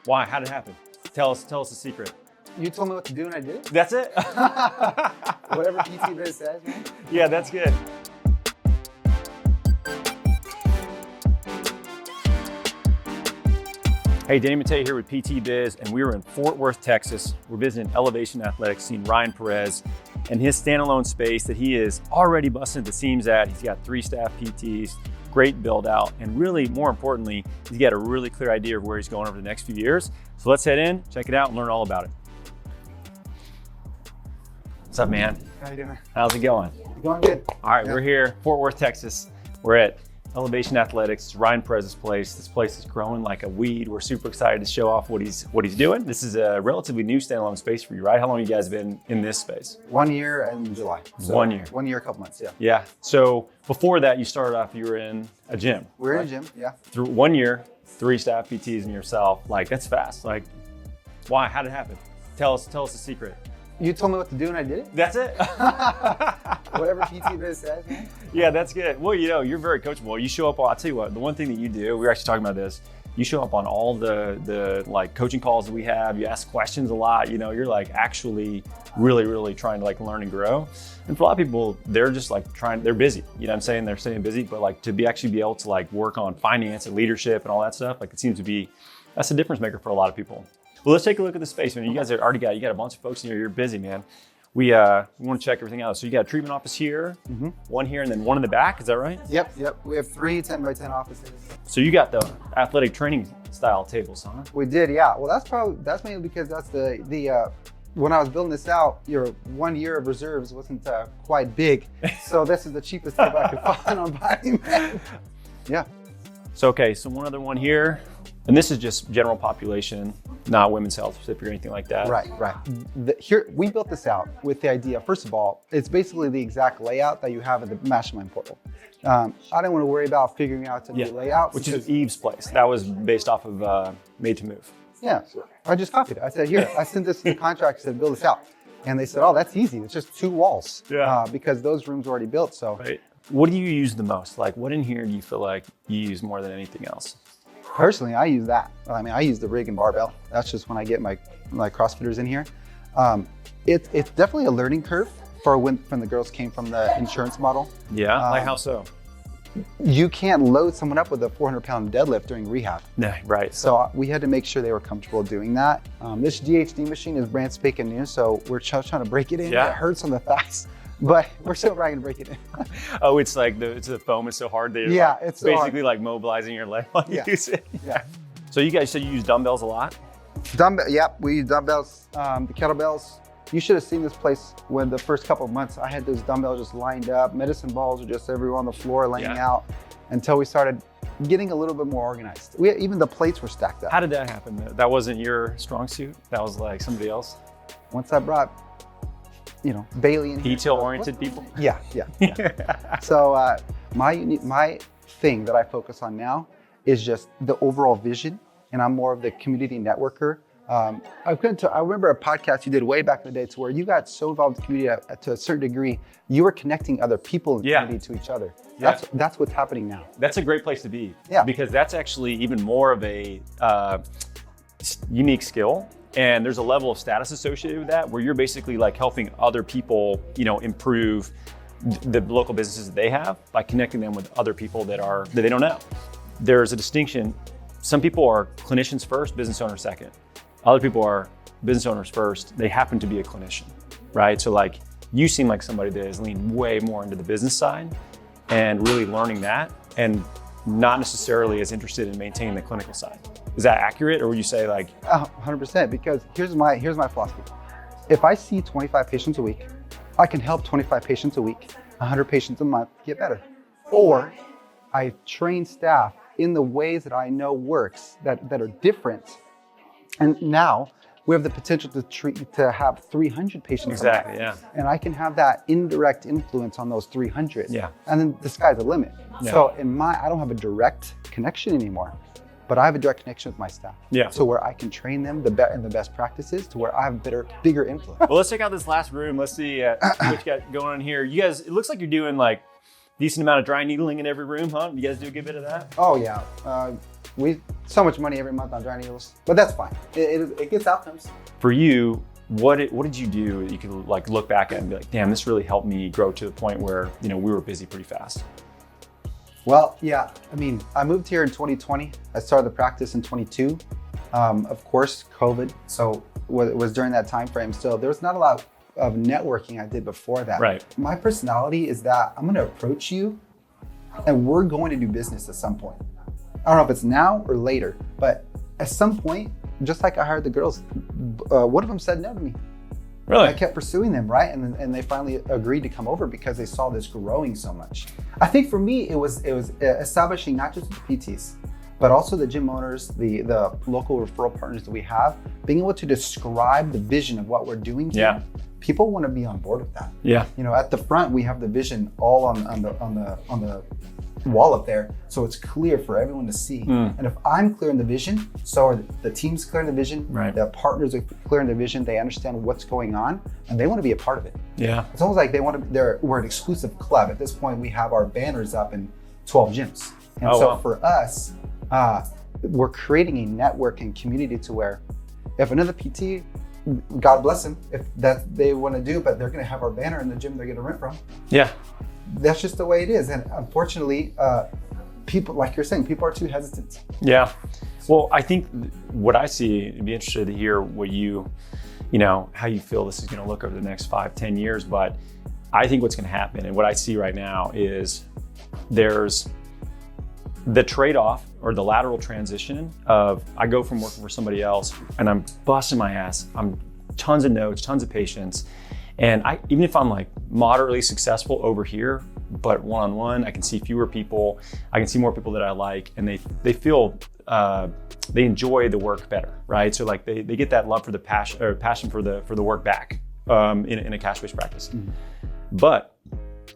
Why? How did it happen? Tell us the secret. You told me what to do and I did it? That's it? Whatever PT Biz says, man. Yeah, that's good. Hey, Danny Matta here with PT Biz, and we were in Fort Worth, Texas. We're visiting Elevation Athletics, seeing Ryan Perez and his standalone space that he is already busting at the seams at. He's got 3 staff PTs, great build out, and really, more importantly, he's got a really clear idea of where he's going over the next few years. So let's head in, check it out, and learn all about it. What's up, man? How you doing? How's it going? Going good. All right, We're here, Fort Worth, Texas. We're at Elevation Athletics. It's Ryan Perez's place. This place is growing like a weed. We're super excited to show off what he's doing. This is a relatively new standalone space for you, right? How long have you guys been in this space? 1 year in July. So 1 year. 1 year, a couple months, yeah. Yeah. So before that, you started off, you were in a gym. We're in a gym, yeah. Through 1 year, 3 staff PTs and yourself. Like, that's fast. Like, why? How did it happen? Tell us the secret. You told me what to do and I did it? That's it? Whatever PT Biz says, man. Yeah, that's good. Well, you're very coachable. You show up, I'll tell you what, the one thing that you do, we were actually talking about this, you show up on all the like coaching calls that we have, you ask questions a lot, you're like actually really trying to like learn and grow. And for a lot of people, they're just like they're busy, you know what I'm saying? They're staying busy, but like to actually be able to like work on finance and leadership and all that stuff, like it seems to be, that's a difference maker for a lot of people. Well, let's take a look at the space, man. You guys are already you got a bunch of folks in here. You're busy, man. We want to check everything out. So you got a treatment office here, one here, and then one in the back. Is that right? Yep. We have 3 10 by 10 offices. So you got the athletic training style tables, huh? We did, yeah. Well, that's mainly because that's the when I was building this out, your 1 year of reserves wasn't quite big. So this is the cheapest table I could find on buying. Yeah. So, okay, so one other one here. And this is just general population, not women's health specific or anything like that. Right. Here, we built this out with the idea, first of all, it's basically the exact layout that you have at the Mastermind portal. I didn't want to worry about figuring out the new layout. Which is Eve's place. That was based off of Made to Move. Yeah, I just copied it. I said, here, I sent this to the contractor, said, build this out. And they said, oh, that's easy. It's just 2 walls. Yeah. Because those rooms are already built, so. Right. What do you use the most? Like, what in here do you feel like you use more than anything else? Personally, I use that. I mean, I use the rig and barbell. That's just when I get my CrossFitters in here. It's definitely a learning curve for when the girls came from the insurance model. Yeah, like how so? You can't load someone up with a 400-pound deadlift during rehab. Yeah, right. So we had to make sure they were comfortable doing that. This GHD machine is brand spanking new, so we're trying to break it in. Yeah. It hurts on the thighs. But we're still trying to break it in. Oh, it's like the foam is so hard that it's basically like mobilizing your leg while you use it. Yeah. So you guys said you use dumbbells a lot? We use dumbbells, the kettlebells. You should have seen this place when the first couple of months I had those dumbbells just lined up. Medicine balls were just everywhere on the floor laying out until we started getting a little bit more organized. Even the plates were stacked up. How did that happen? That wasn't your strong suit? That was like somebody else? Once I brought Bailey in detail-oriented people? Yeah. So my thing that I focus on now is just the overall vision, and I'm more of the community networker. I remember a podcast you did way back in the day to where you got so involved in the community to a certain degree, you were connecting other people in the community to each other. That's what's happening now. That's a great place to be. Yeah. Because that's actually even more of a unique skill. And there's a level of status associated with that where you're basically like helping other people, improve the local businesses that they have by connecting them with other people that they don't know. There's a distinction. Some people are clinicians first, business owners second. Other people are business owners first. They happen to be a clinician, right? So like you seem like somebody that has leaned way more into the business side and really learning that and not necessarily as interested in maintaining the clinical side. Is that accurate, or would you say like? 100%, because here's my philosophy. If I see 25 patients a week, I can help 25 patients a week, 100 patients a month get better. Or I train staff in the ways that I know works that are different. And now we have the potential to have 300 patients. Exactly, yeah. And I can have that indirect influence on those 300. Yeah. And then the sky's the limit. Yeah. So I don't have a direct connection anymore, but I have a direct connection with my staff. Yeah. So where I can train them in the best practices to where I have bigger influence. Well, let's check out this last room. Let's see what you got going on here. You guys, it looks like you're doing like decent amount of dry needling in every room, huh? You guys do a good bit of that? Oh yeah. so much money every month on dry needles, but that's fine. It gets outcomes. For you, what did you do that you could like look back at and be like, damn, this really helped me grow to the point where, you know, we were busy pretty fast? Well, yeah, I mean, I moved here in 2020. I started the practice in 22. Of course, COVID. So it was during that time frame. So there was not a lot of networking I did before that. Right. My personality is that I'm going to approach you and we're going to do business at some point. I don't know if it's now or later, but at some point, just like I hired the girls, one of them said no to me. Really? I kept pursuing them, right? And they finally agreed to come over because they saw this growing so much. I think for me, it was establishing not just the PTs, but also the gym owners, the local referral partners that we have, being able to describe the vision of what we're doing here. Yeah. People want to be on board with that. Yeah. You know, at the front, we have the vision all on the wall up there, so it's clear for everyone to see. And if I'm clear in the vision, so are the team's clear in the vision, right. The partners are clear in the vision, they understand what's going on, and they want to be a part of it. Yeah. It's almost like we're an exclusive club. At this point, we have our banners up in 12 gyms. And so for us, we're creating a network and community to where if another PT, God bless them, if that they want to do, but they're going to have our banner in the gym they're going to rent from. Yeah. That's just the way it is. And unfortunately, people, like you're saying, people are too hesitant. Yeah. Well, I think what I see, I'd be interested to hear what you know, how you feel this is going to look over the next 5-10 years. But I think what's going to happen and what I see right now is there's the trade-off or the lateral transition of I go from working for somebody else and I'm busting my ass. I'm tons of notes, tons of patience. And even if I'm like moderately successful over here, but one-on-one, I can see fewer people, I can see more people that I like, and they feel, they enjoy the work better, right? So like they get that love for the passion for the work back in a cash-based practice. Mm-hmm. But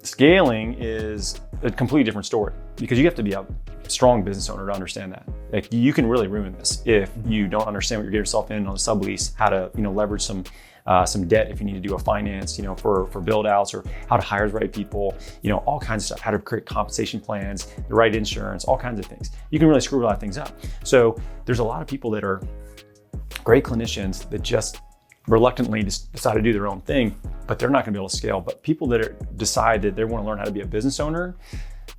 scaling is a completely different story because you have to be a strong business owner to understand that. Like you can really ruin this if you don't understand what you're getting yourself in on a sublease, how to, you know, leverage some debt if you need to do a finance, you know, for build outs, or how to hire the right people, you know, all kinds of stuff, how to create compensation plans, the right insurance, all kinds of things. You can really screw a lot of things up. So there's a lot of people that are great clinicians that just reluctantly decide to do their own thing, but they're not going to be able to scale. But people that decide that they want to learn how to be a business owner,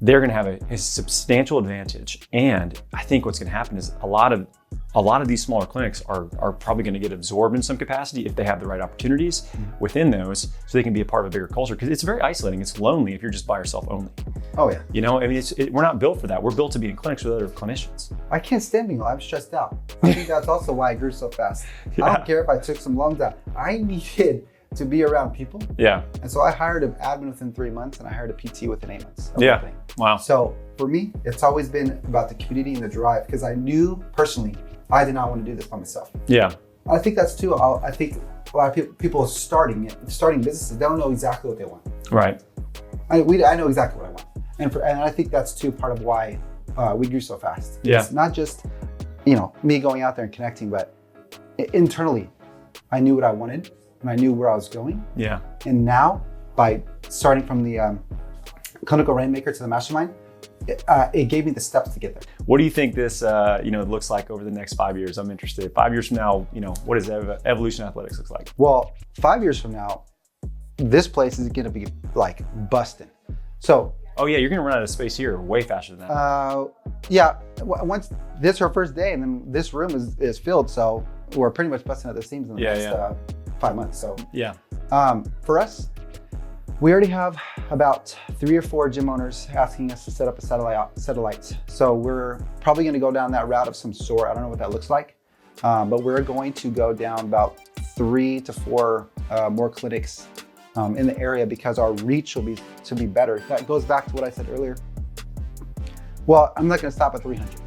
they're going to have a substantial advantage. And I think what's going to happen is a lot of these smaller clinics are probably going to get absorbed in some capacity if they have the right opportunities within those, so they can be a part of a bigger culture. Because it's very isolating. It's lonely if you're just by yourself only. Oh yeah. You know, I mean, we're not built for that. We're built to be in clinics with other clinicians. I can't stand being alone. I'm stressed out. I think that's also why I grew so fast. Yeah. I don't care if I took some lungs out. I needed to be around people. Yeah. And so I hired an admin within 3 months and I hired a PT within 8 months. Yeah. Wow. So for me, it's always been about the community and the drive, because I knew personally I did not want to do this by myself. Yeah. I think that's too. I think a lot of people starting businesses, they don't know exactly what they want. Right. I know exactly what I want, and I think that's too part of why we grew so fast. Yeah. It's not just, you know, me going out there and connecting, but internally, I knew what I wanted and I knew where I was going. Yeah. And now, by starting from the clinical rainmaker to the mastermind, it gave me the steps to get there. What do you think this looks like over the next 5 years? I'm interested. 5 years from now, you know, what does Evolution Athletics looks like? Well, 5 years from now, this place is going to be like busting. So. Oh yeah, you're going to run out of space here way faster than that. Yeah. Once this is our first day, and then this room is filled, so we're pretty much busting at the seams in the next 5 months. So yeah. For us, we already have about 3 or 4 gym owners asking us to set up a satellite. So we're probably going to go down that route of some sort. I don't know what that looks like, but we're going to go down about 3 to 4 more clinics in the area, because our reach will be better. That goes back to what I said earlier. Well, I'm not going to stop at 300.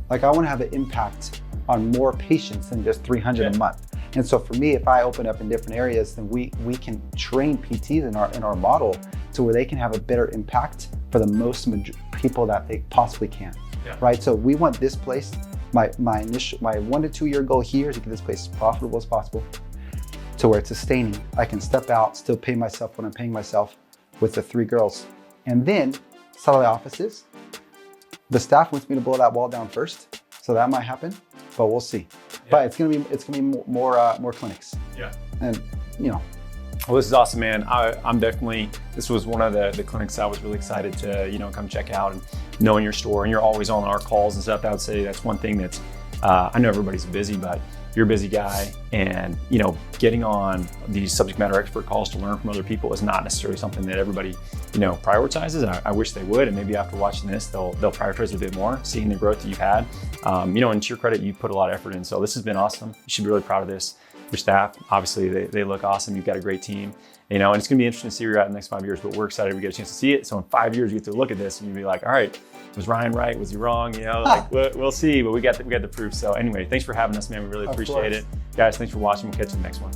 Like, I want to have an impact on more patients than just 300 a month. And so for me, if I open up in different areas, then we can train PTs in our model to where they can have a better impact for the most people that they possibly can. Yeah. Right? So we want this place, my 1 to 2 year goal here is to get this place as profitable as possible, to where it's sustaining. I can step out, still pay myself when I'm paying myself with the 3 girls. And then satellite offices, the staff wants me to blow that wall down first. So that might happen, but we'll see. But it's gonna be more clinics. Yeah. And Well, this is awesome, man. This was one of the clinics I was really excited to, come check out, and knowing your store, and you're always on our calls and stuff. I would say that's one thing that's, I know everybody's busy, but you're a busy guy, and getting on these subject matter expert calls to learn from other people is not necessarily something that everybody, prioritizes. I wish they would, and maybe after watching this, they'll prioritize a bit more, seeing the growth that you've had. And to your credit, you've put a lot of effort in. So this has been awesome. You should be really proud of this. Your staff, obviously, they look awesome. You've got a great team, and it's going to be interesting to see where you're at in the next 5 years, but we're excited we get a chance to see it. So in 5 years, you get to look at this and you'll be like, all right, was Ryan right? Was he wrong? We'll see, but we got the proof. So anyway, thanks for having us, man. We really appreciate it. Guys, thanks for watching. We'll catch you in the next one.